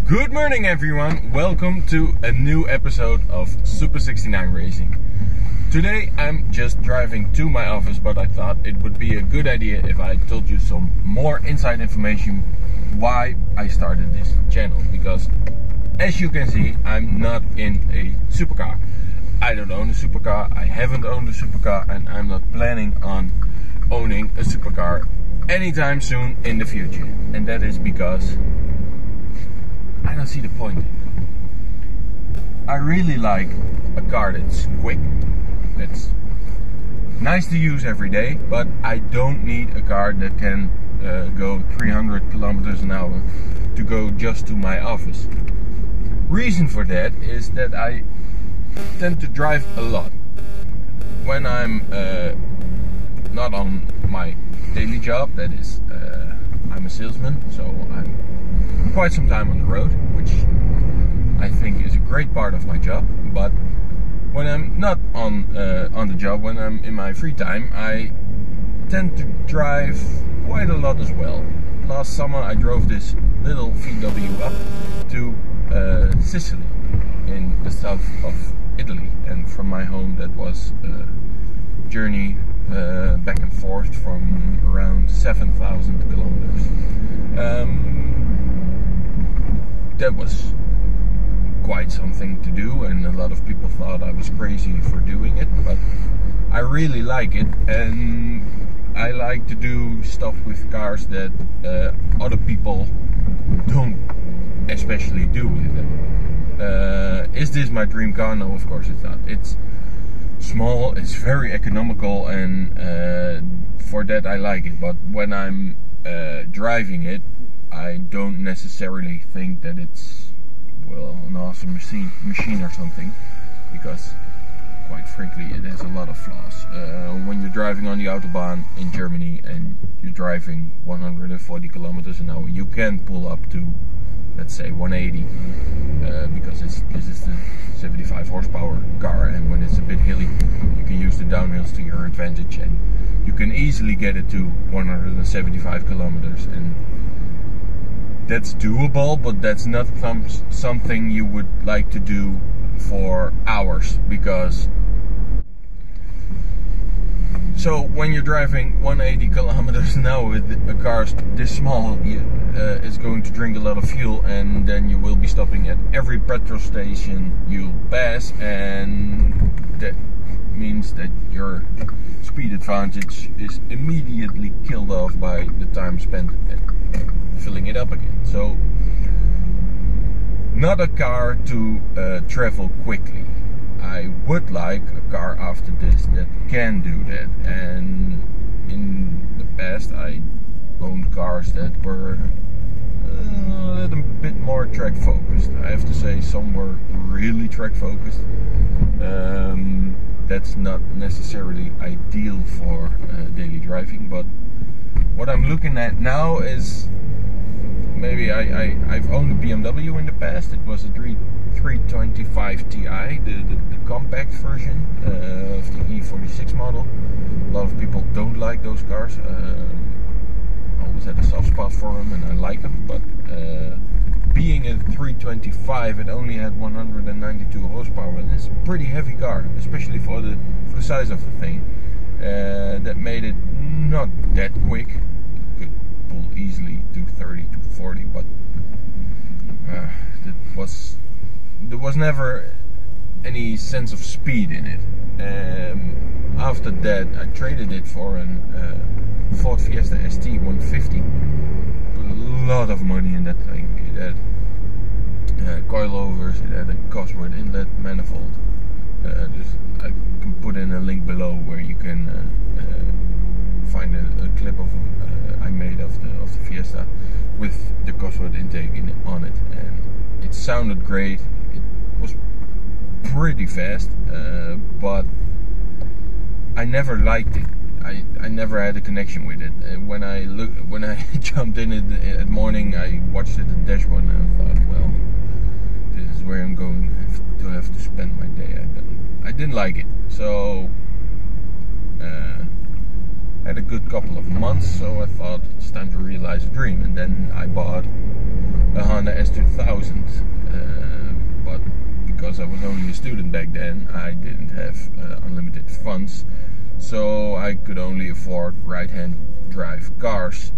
Good morning everyone, welcome to a new episode of Super 69 Racing. Today I'm just driving to my office, but I thought it would be a good idea if I told you some more inside information why I started this channel. Because as you can see, I'm not in a supercar. I don't own a supercar, I haven't owned a supercar, and I'm not planning on owning a supercar anytime soon in the future. And that is because I don't see the point in it. I really like a car that's quick, that's nice to use every day, but I don't need a car that can go 300 kilometers an hour to go just to my office. Reason for that is that I tend to drive a lot. When I'm not on my daily job, that is, I'm a salesman, so I'm quite some time on the road, which I think is a great part of my job. But when I'm not on the job, when I'm in my free time, I tend to drive quite a lot as well. Last summer I drove this little VW up to Sicily in the south of Italy, and from my home that was a journey back and forth from around 7,000 kilometers. That was quite something to do, and a lot of people thought I was crazy for doing it, but I really like it, and I like to do stuff with cars that other people don't especially do with them. Is this my dream car? No, of course it's not. It's small, it's very economical, and for that I like it, but when I'm driving it, I don't necessarily think that it's, well, an awesome machine or something, because quite frankly it has a lot of flaws. When you're driving on the Autobahn in Germany and you're driving 140 kilometers an hour, you can pull up to, let's say, 180, because this is the 75 horsepower car, and when it's a bit hilly you can use the downhills to your advantage, and you can easily get it to 175 kilometers, and that's doable, but that's not something you would like to do for hours, because so when you're driving 180 kilometers an hour with a car this small, it's going to drink a lot of fuel, and then you will be stopping at every petrol station you pass, and that means that your speed advantage is immediately killed off by the time spent filling it up again. So not a car to travel quickly. I would like a car after this that can do that, and in the past I owned cars that were a little bit more track focused. I have to say some were really track focused. That's not necessarily ideal for daily driving, but what I'm looking at now is, maybe I've owned a BMW in the past. It was a 325 Ti, the compact version of the E46 model. A lot of people don't like those cars. I always had a soft spot for them, and I like them, but being a 325, it only had 192 horsepower, and it's a pretty heavy car, especially for the size of the thing. That made it not that quick. It could pull easily to 30 to 40, but there was never any sense of speed in it. After that I traded it for a Ford Fiesta ST 150. Put a lot of money in that thing. It had coilovers, it had a Cosworth inlet manifold. I can put in a link below where you can find a clip of I made of the Fiesta with the Cosworth intake on it, and it sounded great. It was pretty fast, but I never liked it. I never had a connection with it. When I jumped in it at morning, I watched it at the dashboard, and I thought, well, this is where I'm going to have to spend my day. I didn't like it, so had a good couple of months, so I thought it's time to realize a dream, and then I bought a Honda S2000. But because I was only a student back then, I didn't have unlimited funds, so I could only afford right-hand drive cars,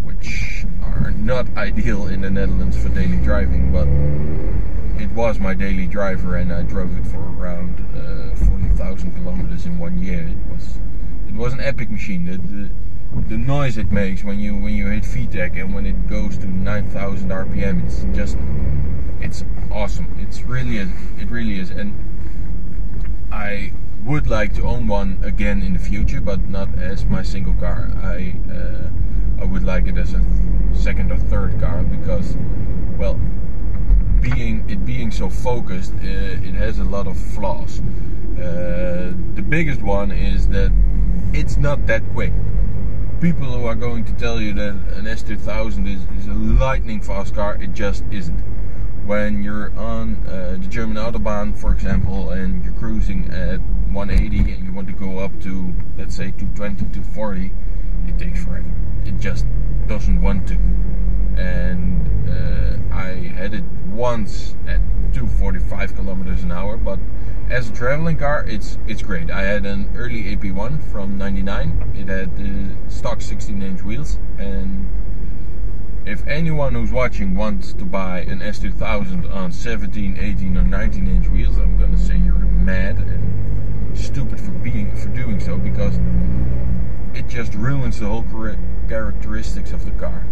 which are not ideal in the Netherlands for daily driving, but it was my daily driver, and I drove it for around 40,000 kilometers in 1 year. It was an epic machine. The noise it makes when you hit VTEC and when it goes to 9,000 RPM, it's awesome. It really is, and I would like to own one again in the future, but not as my single car. I would like it as a second or third car, because, well, being so focused, it has a lot of flaws. The biggest one is that it's not that quick. People who are going to tell you that an S2000 is a lightning fast car, it just isn't. When you're on the German Autobahn, for example, and you're cruising at 180 and you want to go up to, let's say, 220, 240, it takes forever. It just doesn't want to. And I had it once at 245 kilometers an hour, but as a traveling car, it's great. I had an early AP1 from '99. It had the stock 16-inch wheels, and if anyone who's watching wants to buy an S2000 on 17, 18 or 19-inch wheels, I'm gonna say you're mad and stupid for doing so, because it just ruins the whole characteristics of the car.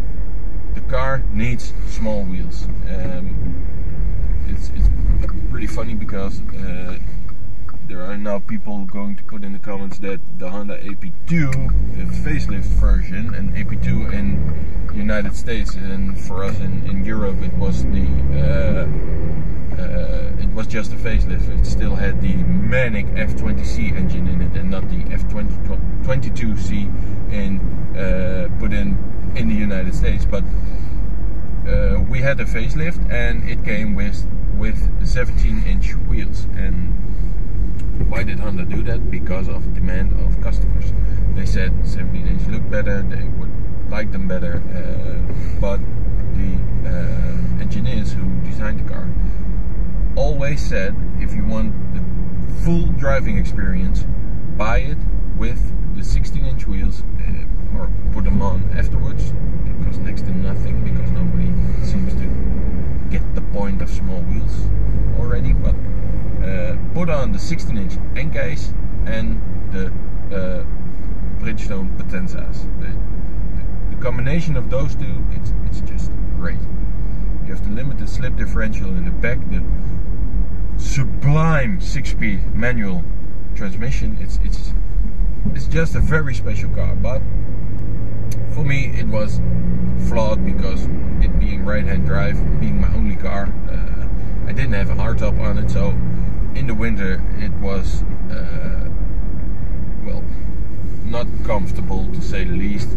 The car needs small wheels. It's pretty funny, because there are now people going to put in the comments that the Honda AP2 facelift version, and AP2 in the United States and for us in Europe, it was just a facelift. It still had the Manic F20C engine in it, and not the F22C put in the United States. But we had a facelift, and it came with 17-inch wheels. And why did Honda do that? Because of demand of customers. They said 17-inch looked better, they would like them better, but the engineers who designed the car always said, if you want the full driving experience, buy it with the 16-inch wheels, or put them on afterwards. It costs next to nothing, because nobody seems to get the point of small wheels already, but put on the 16-inch N-case and the Bridgestone Potenzas. The combination of those two, it's just great. You have the limited slip differential in the back, the sublime 6-speed manual transmission. It's just a very special car, but for me it was flawed, because it being right-hand drive, being my only car, I didn't have a hardtop on it, so in the winter it was well, not comfortable, to say the least.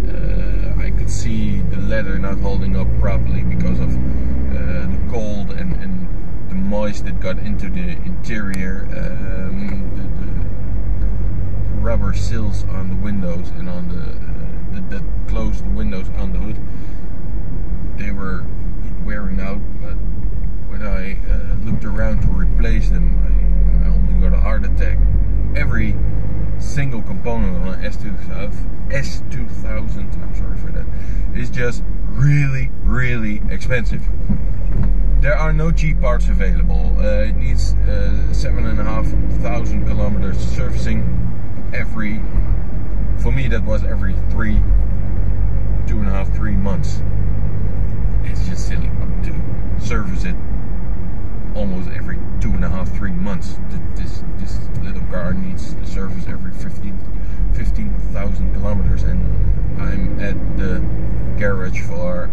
I could see the leather not holding up properly because of the cold and the moist that got into the interior. The rubber sills on the windows and on that closed the windows on the hood, they were wearing out. But when I looked around to replace them, I only got a heart attack. Every single component on an S2000, I'm sorry for that, is just really expensive. There are no cheap parts available. It needs 7,500 kilometers servicing for me that was every 2.5-3 months. It's just silly to service it almost every 2.5-3 months. This little car needs a service every 15,000 kilometers, and I'm at the garage for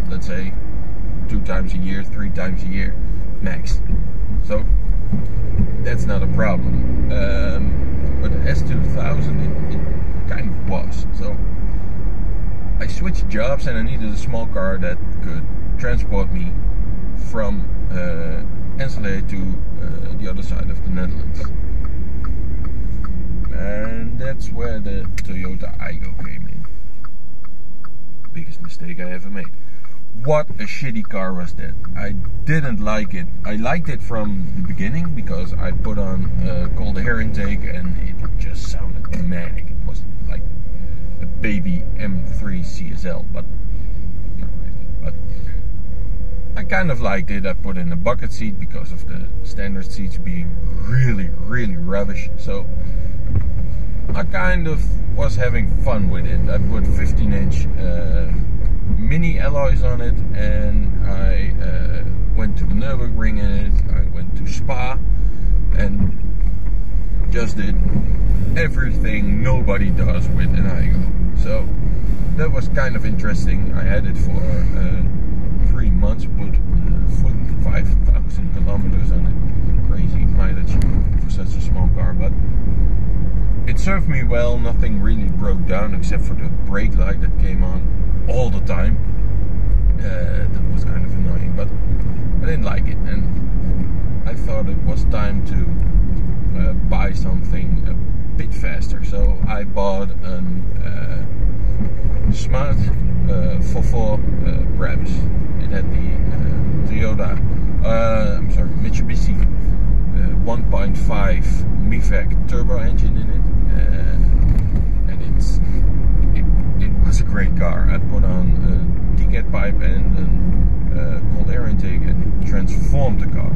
let's say 2 times a year, 3 times a year max. So that's not a problem. But the S2000, it kind of was. So I switched jobs, and I needed a small car that could transport me from Enschede to the other side of the Netherlands. And that's that's where the Toyota Aygo came in. Biggest mistake I ever made. What a shitty car was that. I didn't like it. I liked it from the beginning because I put on cold air intake and it just sounded manic. It was like a baby M3 CSL, but not really. But I kind of liked it. I put in a bucket seat because of the standard seats being really, really rubbish. So I kind of was having fun with it. I put 15-inch mini alloys on it, and I went to the Nürburgring in it. I went to Spa and just did everything nobody does with an Aygo. So that was kind of interesting. I had it for 3 months, put 5,000 kilometers on it. Crazy mileage for such a small car, but it served me well. Nothing really broke down except for the brake light that came on all the time. That was kind of annoying, but I didn't like it, and I thought it was time to buy something a bit faster. So I bought a Smart Volvo Brabus. It had the Toyota, Mitsubishi 1.5 MIVAC turbo engine in it, and it was a great car. I put on a decat pipe and cold air intake, and it transformed the car.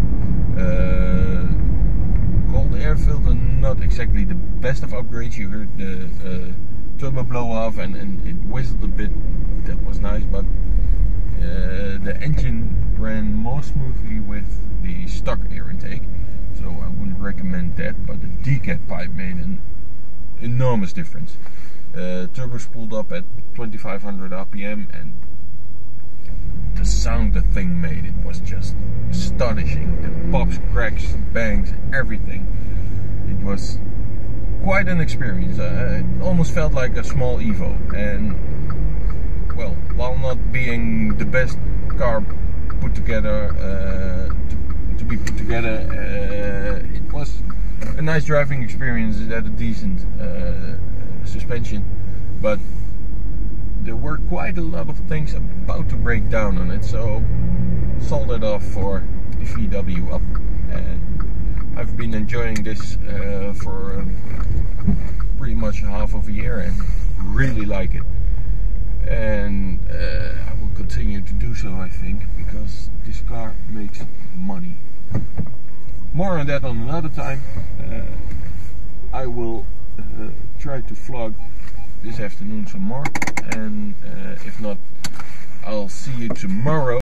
Cold air filter, not exactly the best of upgrades. You heard the turbo blow off and it whistled a bit. That was nice, but the engine ran more smoothly with the stock air intake, so I wouldn't recommend that. But the decat pipe made an enormous difference. Turbo spooled up at 2500 RPM, and the sound the thing made, it was just astonishing. The pops, cracks, bangs, everything. It was quite an experience. It almost felt like a small Evo, and well, while not being the best car put together to be put together, it was a nice driving experience. It had a decent suspension, but there were quite a lot of things about to break down on it, so sold it off for the VW up, and I've been enjoying this for pretty much half of a year and really like it, and I will continue to do so, I think, because this car makes money. More on that on another time. I will try to vlog this afternoon some more, and if not, I'll see you tomorrow.